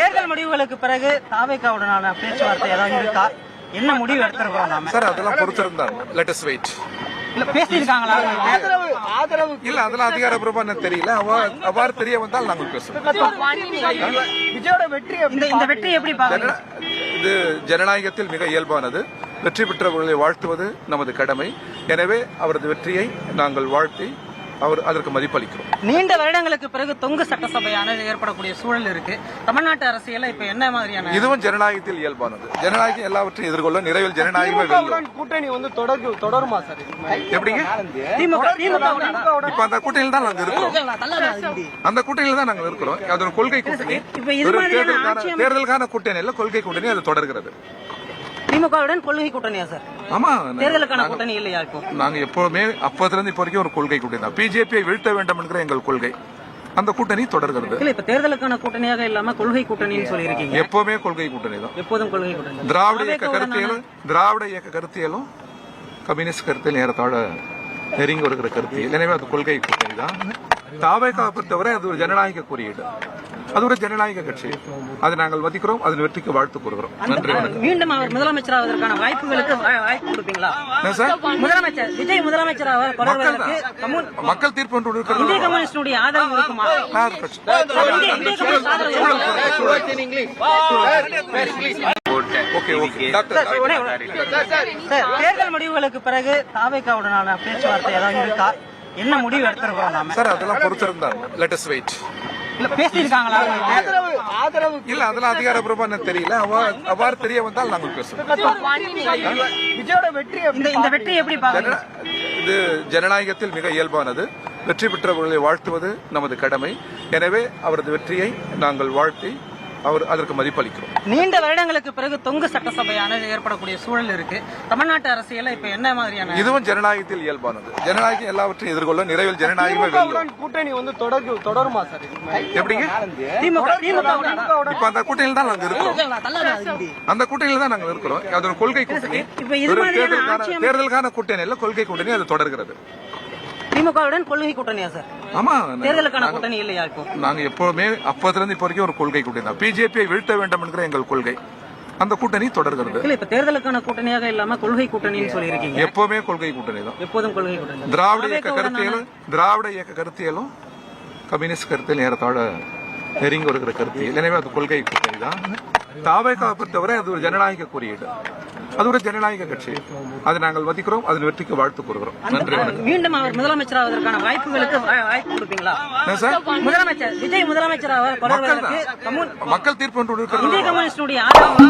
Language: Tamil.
தேர்தல் முடிவுகளுக்கு பிறகு தாவேகாவுடனான பேச்சுவார்த்தை ஏதாவது இருக்கா? என்ன முடிவு எடுத்திருக்கோம் நாம? சார் அதெல்லாம் பொறுத்திருந்தாங்க. Let us wait. இல்ல பேசியிருக்காங்களா? இல்ல அதெல்லாம் அதிகாரப்பூர்வமா எனக்கு தெரியல. அவ்வாறு தெரிய வந்தால் நாங்கள் பேசுவோம். விஜயோட வெற்றி இந்த வெற்றி எப்படி பாக்குறீங்க? இது ஜனநாயகத்தில் மிக இயல்பானது. வெற்றி பெற்றவர்களை வாழ்த்துவது நமது கடமை. எனவே அவரது வெற்றியை நாங்கள் வாழ்த்தி அதற்கு மதிப்பளிக்கிறோம். நீண்ட வருடங்களுக்கு பிறகு தொங்கு சட்டசபையானது ஏற்படக்கூடிய சூழல் இருக்கு. தமிழ்நாட்டு அரசியல இப்ப என்ன மாதிரியான? இதுவும் ஜனநாயகத்தில் இயல்பானது. ஜனநாயகம் எல்லாவற்றையும் எதிர்கொள்ள நிறைவில் ஜனநாயகமே வெல்லும். கூட்டணி வந்து தொடருமா சார்? எப்படிங்க? இப்ப அந்த கூட்டணியில் தான் நாங்கள் இருக்கிறோம். அந்த கூட்டணியில் தான் நாங்கள் இருக்கிறோம். அது ஒரு கொள்கை கூட்டணி. தேர்தலுக்கான கூட்டணி இல்ல, கொள்கை கூட்டணி. அது தொடர்கிறது. திமுகவுடன் கொள்கை கூட்டணியா சார்? ஆமா, தேர்தலுக்கான கூட்டணி இல்லையா? நாங்க எப்பவுமே அப்பதிலிருந்து இப்போ வரைக்கும் ஒரு கொள்கை கூட்டணி தான். பிஜேபியை வீழ்த்த வேண்டும் என்கிற எங்கள் கொள்கை. அந்த கூட்டணி தொடர்கிறது. இல்ல இப்ப தேர்தலுக்கான கூட்டணியாக இல்லாம கொள்கை கூட்டணின்னு சொல்லி இருக்கீங்க. எப்பவுமே கொள்கை கூட்டணி தான். எப்போதும் கொள்கை கூட்டணி. திராவிட இயக்க கருத்தியலும் கம்யூனிஸ்ட் கருத்தியல் ஏறத்தாழ நெருங்கி வருகிற கருத்தியல். எனவே அது கொள்கை கூட்டணி தான். தாவேகாவை பொறுத்தவரை அது ஒரு ஜனநாயக குறியீடு. அது ஒரு ஜனநாயக கட்சி. அதை நாங்கள் மதிக்கிறோம். அதன் வெற்றிக்கு வாழ்த்து கூறுகிறோம். நன்றி. மீண்டும் அவர் முதலமைச்சராவதற்கான வாய்ப்புகளுக்கு வாய்ப்பு கொடுப்பீங்களா? முதலமைச்சர் விஜய் முதலமைச்சராக மக்கள் தீர்ப்பு ஒன்று இருக்கிறது. இந்திய கம்யூனிஸ்டுடைய ஆதரவு இருக்குமா? தேர்தல் முடிவுகளுக்கு பிறகு தாவேகாவுடனான பேச்சுவார்த்தை ஏதாவது இருக்கா? என்ன முடிவு எடுத்திருக்கோம் நாம? சார் அதெல்லாம் பொறுத்திருந்தாங்க. Let us wait. இல்ல பேசியிருக்காங்களா? இல்ல அதெல்லாம் அதிகாரப்பூர்வமா எனக்கு தெரியல. அவ்வாறு தெரிய வந்தால் நாங்கள் பேசுவோம். விஜயோட வெற்றி இந்த வெற்றி எப்படி பாக்குறீங்க? இது ஜனநாயகத்தில் மிக இயல்பானது. வெற்றி பெற்றவர்களை வாழ்த்துவது நமது கடமை. எனவே அவரது வெற்றியை நாங்கள் வாழ்த்தி அதற்கு மதிப்பளிக்கிறோம். நீண்ட வருடங்களுக்கு பிறகு தொங்கு சட்டசபையானது ஏற்படக்கூடிய சூழல் இருக்கு. தமிழ்நாட்டு அரசியல இப்ப என்ன மாதிரியான? இதுவும் ஜனநாயகத்தில் இயல்பானது. ஜனநாயகம் எல்லாவற்றையும் எதிர்கொள்ள நிறைவில் ஜனநாயகமே வெல்லும். கூட்டணி வந்து தொடருமா சார்? எப்படிங்க? இப்ப அந்த கூட்டணியில் தான் நாங்கள் இருக்கிறோம். அந்த கூட்டணியில் தான் நாங்கள் இருக்கிறோம். அது ஒரு கொள்கை கூட்டணி. தேர்தலுக்கான கூட்டணி இல்ல, கொள்கை கூட்டணி. அது தொடர்கிறது. திமுகவுடன் கொள்கை கூட்டணியா சார்? ஆமா, தேர்தலுக்கான கூட்டணி இல்லையா? நாங்க எப்பவுமே அப்பதிலிருந்து இப்போ வரைக்கும் ஒரு கொள்கை கூட்டணி தான். பிஜேபியை வீழ்த்த வேண்டும் என்கிற எங்கள் கொள்கை. அந்த கூட்டணி தொடர்கிறது. இல்ல இப்ப தேர்தலுக்கான கூட்டணியாக இல்லாம கொள்கை கூட்டணின்னு சொல்லி இருக்கீங்க. எப்பவுமே கொள்கை கூட்டணி தான். எப்போதும் கொள்கை கூட்டணி. திராவிட இயக்க கருத்தியலும் கம்யூனிஸ்ட் கருத்தியல் ஏறத்தாழ நெருங்கி வருகிற கருத்தியல். எனவே அது கொள்கை கூட்டணி தான். தாவேகாவை பொறுத்தவரை அது ஒரு ஜனநாயக குறியீடு. அது ஒரு ஜனநாயக கட்சி. அதை நாங்கள் மதிக்கிறோம். அதன் வெற்றிக்கு வாழ்த்து கூறுகிறோம். நன்றி. மீண்டும் அவர் முதலமைச்சராவதற்கான வாய்ப்புகளுக்கு வாய்ப்பு கொடுப்பீங்களா? முதலமைச்சர் விஜய் முதலமைச்சராக மக்கள் தீர்ப்பு ஒன்று இருக்கிறது. இந்திய கம்யூனிஸ்டுடைய ஆதரவு